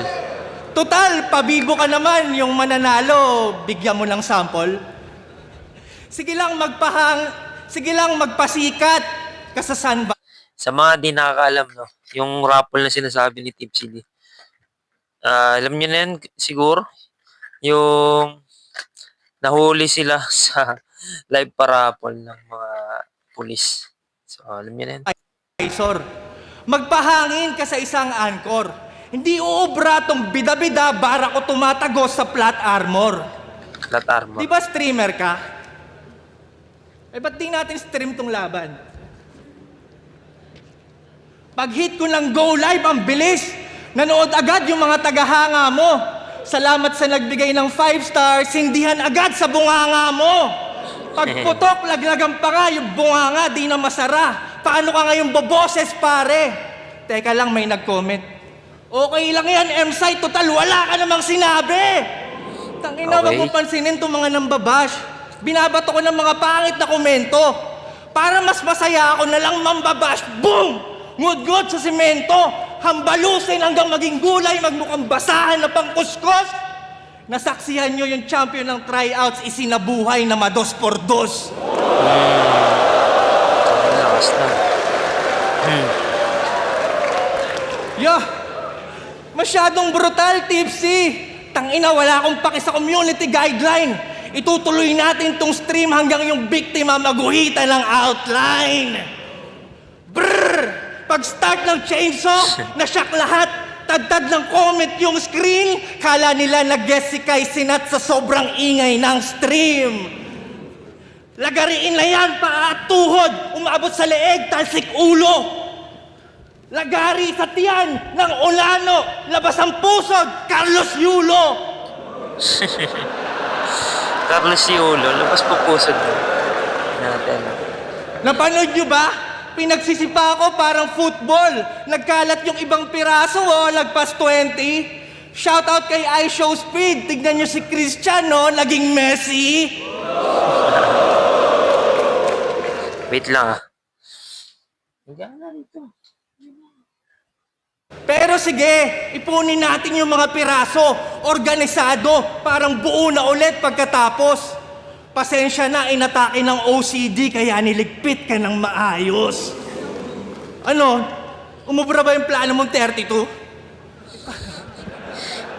Total, pabibo ka naman yung mananalo, bigyan mo ng sample. Sige lang magpasikat ka sa sandbox. Sa mga di nakakaalam, no, yung raffle na sinasabi ni Tipsy D. Alam niyo na yan, siguro, yung nahuli sila sa live pa-raffle ng mga pulis. So, alam niyo na yan. Sor, magpahangin ka sa isang anchor. Hindi uubra tong bida-bida bara ko tumatagos sa flat armor. Flat armor. Di ba streamer ka? Eh, ba't di natin stream tong laban? Pag hit ko ng go live, ang bilis. Nanood agad yung mga tagahanga mo. Salamat sa nagbigay ng 5 stars, sindihan agad sa bunganga mo. Pag putok, laglagan pa nga yung bunganga, di na masara. Paano ka ngayon boboses, pare? Teka lang, may nag-comment. Okay lang yan, M-Site, total, wala ka namang sinabi. Tangina, wag mo pansinin itong mga nambabash. Binabato ko ng mga pangit na komento. Para mas masaya ako na lang mambabash. Boom! Ngud-ngud sa simento. Hambalusin hanggang maging gulay, magmukhang basahan na pangkuskos. Nasaksihan nyo yung champion ng tryouts, isinabuhay na mados por dos. Lakas na. Yo! Masyadong brutal, Tipsy. Tangina, wala akong paki sa community guideline. Itutuloy natin tong stream hanggang yung biktima maguhita ng outline. Brrr! Pag-start ng chainsaw, nasyak lahat. Tadtad ng comment yung screen. Kala nila nag-guess si Kai Sinat sa sobrang ingay ng stream. Lagariin na yan, paa at tuhod. Umabot sa leeg, talsik ulo. Lagari sa tiyan ng Olano. Labas ang pusod, Carlos Yulo. Carlos Yulo, labas po pusod doon. Natin. Napanood nyo ba? Pinagsisipa ko parang football. Nagkalat yung ibang piraso, lagpas 20. Shoutout kay iShow Speed. Tignan nyo si Christian, naging Messi. Wait lang Higa na rito. Pero sige, ipunin natin yung mga piraso. Organisado, parang buo na ulit pagkatapos. Pasensya na, inatake ng OCD kaya niligpit ka ng maayos. Ano? Umubra ba yung plano mong 32?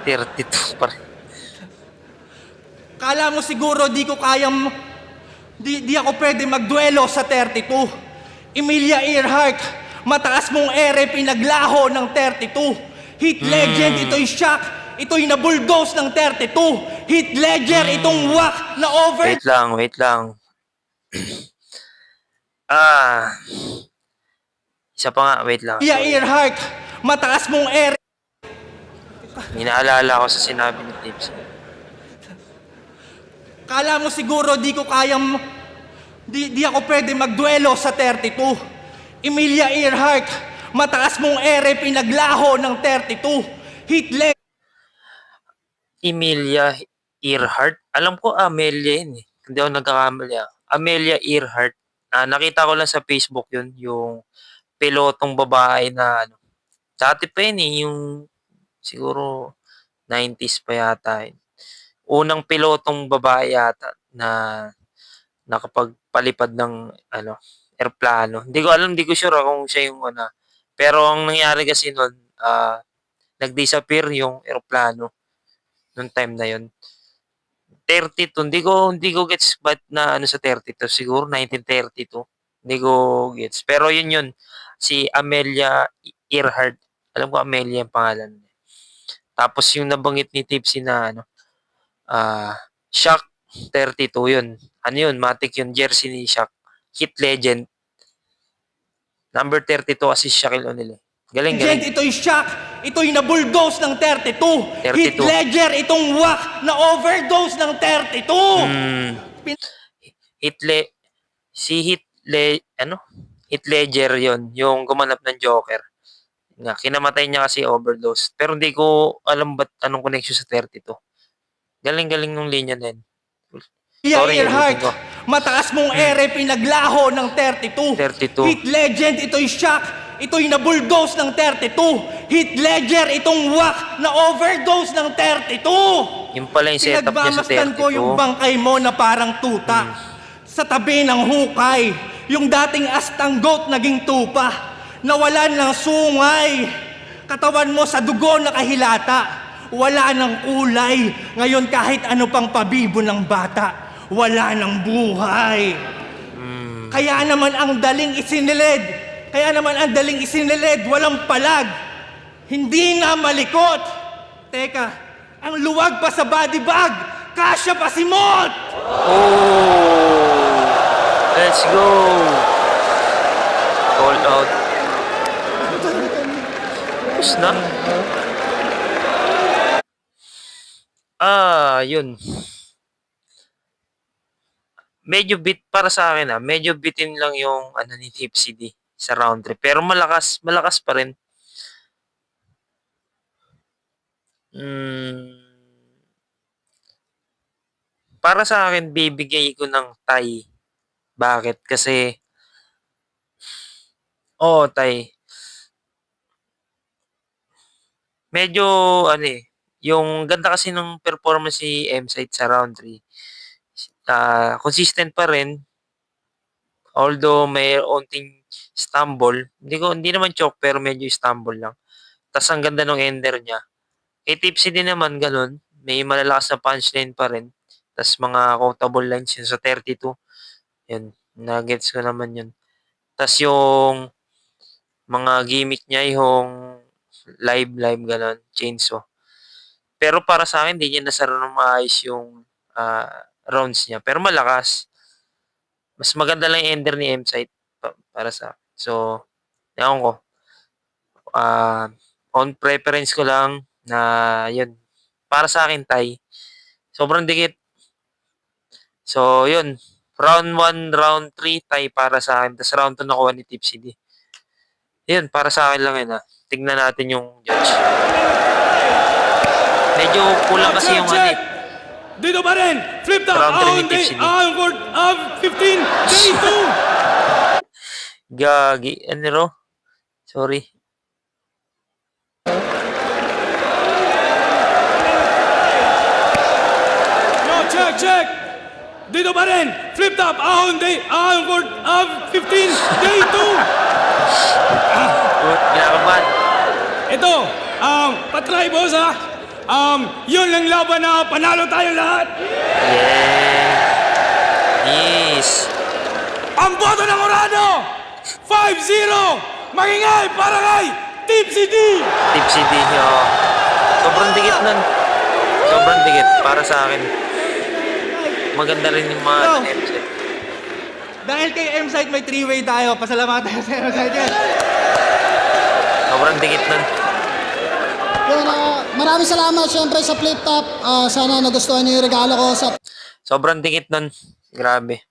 32 pa rin. Kala mo siguro di ko kayang... Di ako pwede magduelo sa 32. Emilia Earhart, mataas mong ere pinaglaho ng 32. Hit legend, ito'y shock. Ito'y na-bulldoze ng 32. Hit ledger, itong whack na over... Wait lang. Isa pa nga, wait lang. Emilia Earhart, mataas mong ere... May naalala ko sa sinabi ni Tips. Kala mo siguro di ko kayang... Di ako pwede magduelo sa 32. Emilia Earhart, mataas mong ere pinaglaho ng 32. Hit ledger... Emilia Earhart. Alam ko Amelia yun eh. Hindi ako nagkakamali. Amelia Earhart. Nakita ko lang sa Facebook yun, yung pilotong babae na ano. Dati pa yun eh, yung siguro 90s pa yata yun. Unang pilotong babae yata na nakapagpalipad ng ano, eroplano. Hindi ko sure kung siya yung ano. Pero ang nangyari kasi nun, nag-disappear yung eroplano nung time na yun. 32, hindi ko gets ba't na ano sa 32, siguro 1932. Hindi ko gets. Pero yun, si Amelia Earhart. Alam ko Amelia yung pangalan. Tapos yung nabanggit ni Tipsy na ano, Shock 32 yun. Ano yun? Matic yun. Jersey ni Shock. Hit legend. Number 32 kasi Shaquille O'Neal. Galing. Ito'y shock. Ito'y na-bulldoze ng 32. 32. Hit ledger, itong whack na overdose ng 32. Hit Ledger yon, yung gumanap ng Joker. Kinamatay niya kasi overdose. Pero hindi ko alam ba't anong connection sa 32. Galing nung linya na yun. Sorry, Earhart, ulitin ko. mataas mong ere pinaglaho ng 32. 32. Hit legend, ito'y shock. Ito'y na-bulldoze ng 32. Hit ledger, itong whack na overdose ng 32. Yung pala yung setup niya sa 32. Pinagmamasdan ko yung bangkay mo na parang tuta. Sa tabi ng hukay, yung dating astang goat naging tupa. Nawalan ng sungay. Katawan mo sa dugo nakahilata. Wala ng kulay. Ngayon kahit ano pang pabibo ng bata, wala ng buhay. Kaya naman ang daling isinilid, walang palag. Hindi na malikot. Teka, ang luwag pa sa body bag, kasya pa si Mot! Let's go! Call out. Tapos na. Yun. Medyo bit para sa akin medyo bitin lang yung ano ni Tipsy D sa round 3. Pero malakas pa rin. Para sa akin, bibigay ko ng tie. Bakit? Kasi, tie. Medyo, yung ganda kasi ng performance ni M-Site sa round 3. Consistent pa rin. Although may onting stumble. Hindi naman choke, pero medyo stumble lang. Tas ang ganda ng ender niya. Kay Tipsy din naman, ganun. May malalakas na punchline pa rin. Tas mga quotable lines yun sa 32. Yun, nagets ko naman yun. Tas yung mga gimmick niya, yung live, ganun, chainsaw. Pero para sa akin, hindi niya nasara ng maayos yung rounds niya. Pero malakas. Mas maganda lang yung ender ni M-Site para sa akin. So, ewan ko. On preference ko lang na yun. Para sa akin, tie. Sobrang dikit. So, yun. Round 1, round 3, tie para sa akin. Tapos round 2 nakuha ni Tipsy D. Yun, para sa akin lang yun Tignan natin yung judge. Medyo kulang kasi yung Dito pa rin! Flip top! Round 3 ni Tipsy D. Onward of 15! Day 2! Gagi. Sorry. Yo, check! Dito pa rin! Flip top! Onward of 15! Day 2! Ginakabahan. Ito, patry boss yun lang laban na panalo tayo lahat. Yes. Ang boto ng Orano, 5-0. Magingay para kay Tipsy D. Tipsy D. Sobrang dikit nun. Sobrang dikit para sa akin. Maganda rin yung mga M-Site. Dahil kay M-Site may 3-way tayo. Pasalamat tayo sa M-Site yan. Sobrang dikit nun. Yun, maraming salamat syempre sa flip top. Sana nagustuhan niyo yung regalo ko sa Sobrang dikit nun. Grabe.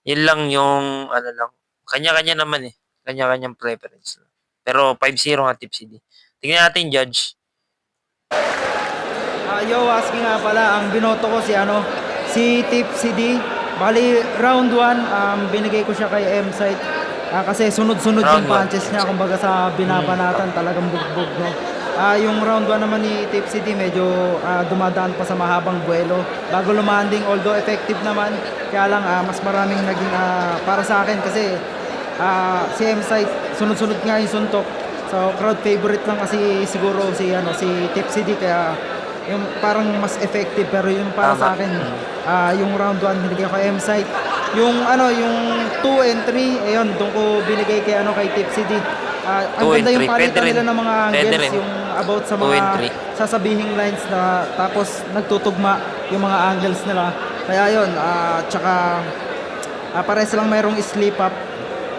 Yun lang yung, kanya-kanya naman Kanya-kanyang preference. Pero 5-0 nga Tipsy D. Tingnan natin, judge. Yo, asking nga pala, ang binoto ko si Tipsy D. Bali, round 1, binigay ko siya kay M-Site. Kasi sunod-sunod Round yung punches niya, kumbaga sa binabanatan, talagang bugbog, no? Yung round 1 naman ni Tipsy D, medyo dumadaan pa sa mahabang buwelo. Bago lumanding, although effective naman, kaya lang mas maraming naging para sa akin kasi si M-Site, sunod-sunod nga yung suntok. So, crowd favorite lang kasi siguro si Tipsy D, kaya yung parang mas effective, pero yung para sa akin yung round 1 binigay ko kay M-Site. Yung 2 and 3, ayun, doon ko binigay kay Tipsy D. Ang ganda yung palitan nila ng mga angles, yung about sa mga sasabihing lines na tapos nagtutugma yung mga angles nila. Kaya yun, tsaka pares lang mayroong slip up.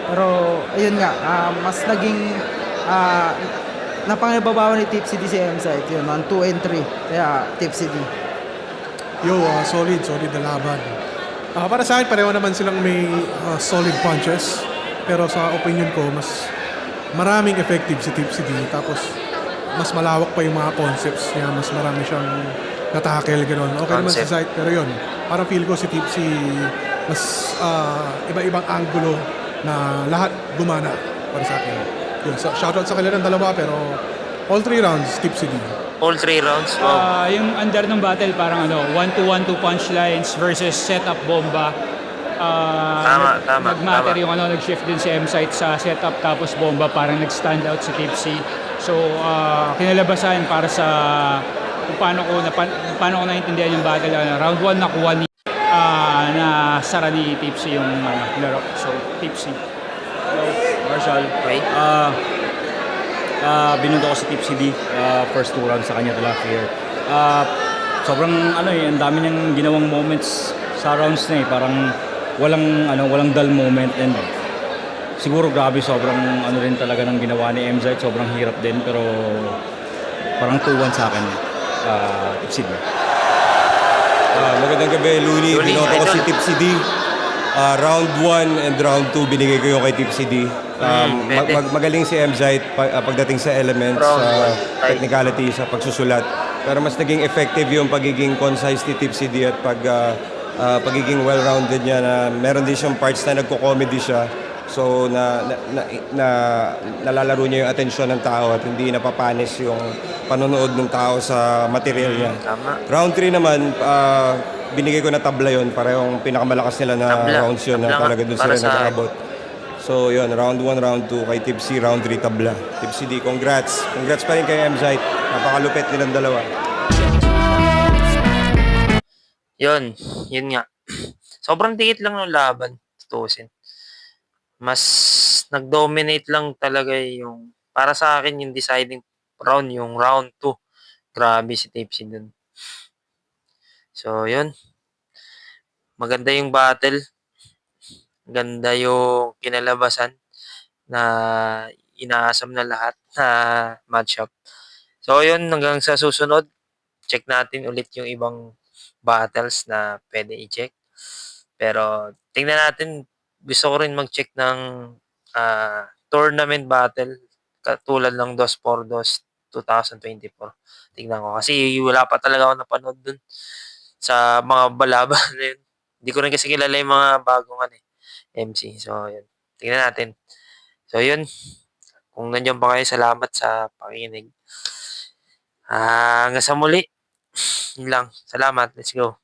Pero ayun nga, mas naging napangibabawan ni Tipsy D si M-Site. Yun, 2 and 3. Kaya Tipsy D. Yo, solid na laban. Para sa akin, pareho naman silang may solid punches. Pero sa opinion ko, mas maraming effective si Tipsy D. Tapos, mas malawak pa yung mga concepts niya. Mas marami siyang natakel, gano'n. Okay naman si Site, pero yun. Parang feel ko si Tipsy, mas iba-ibang angulo na lahat gumana para sa akin. Yun, shoutout sa kanila ng dalawa, pero all 3 rounds, Tipsy D. All 3 rounds, wow. Yung under ng battle parang 1-2-1-2 punchlines versus setup bomba. Tama. Nag-matter yung nag-shift din si M-Site sa setup tapos bomba, parang nag-stand out si Tipsy. So, kinalabasan para sa kung paano ko naintindihan yung battle. Round 1 nakuha ni na sara ni Tipsy yung laro. So, Tipsy. Hello, Marshall. Okay. Binundo ko si Tipsy D. First 2 rounds sa kanya talaga fair. Sobrang ang dami niyang ginawang moments sa rounds na Parang walang dull moment, and siguro grabe, sobrang ano rin talaga ng ginawa ni MZ, sobrang hirap din, pero parang 2-1 sa akin. Tipsy. Magandang gabi, Looney. Looney, Binoto ko idol. si Tipsy D. Round 1 and round 2 binigay ko yung kay Tipsy D. pwede. Magaling si MZ pagdating sa elements, Round sa one, ay. technicality, sa pagsusulat. Pero mas naging effective yung pagiging concise ni Tipsy D at pagiging well-rounded niya, na meron din siyang parts na nagko-comedy siya. So nalalaro niya yung atensyon ng tao at hindi napapanis yung panonood ng tao sa material niya. Tama. Round 3 naman, binigay ko na tabla yon, parehong pinakamalakas nila na Tabla. rounds yun na Tabla nga, talaga dun para sila sa akin. nag-aabot. So yun, round 1, round 2 kay Tipsy, round 3 tabla. Tipsy D, congrats. Congrats pa rin kay MZ. Napakalupit nilang dalawa. Yun nga. Sobrang dikit lang ng laban, tutusin. Mas nag-dominate lang talaga yung, para sa akin, yung deciding round, yung round 2. Grabe si Tipsy dun. So, yun. Maganda yung battle. Ganda yung kinalabasan na inaasam na lahat na matchup. So, yun. Hanggang sa susunod, check natin ulit yung ibang battles na pwede i-check. Pero, tingnan natin. Gusto ko rin mag-check ng tournament battle katulad ng 2x2 2024. Tingnan ko. Kasi wala pa talaga ako napanood dun sa mga balaban na yun. Hindi ko rin kasi kilala yung mga bagong MC. So, yun. Tingnan natin. So, yun. Kung nandiyan pa kayo, salamat sa pakikinig. Hanggang sa muli. Yun lang. Salamat. Let's go.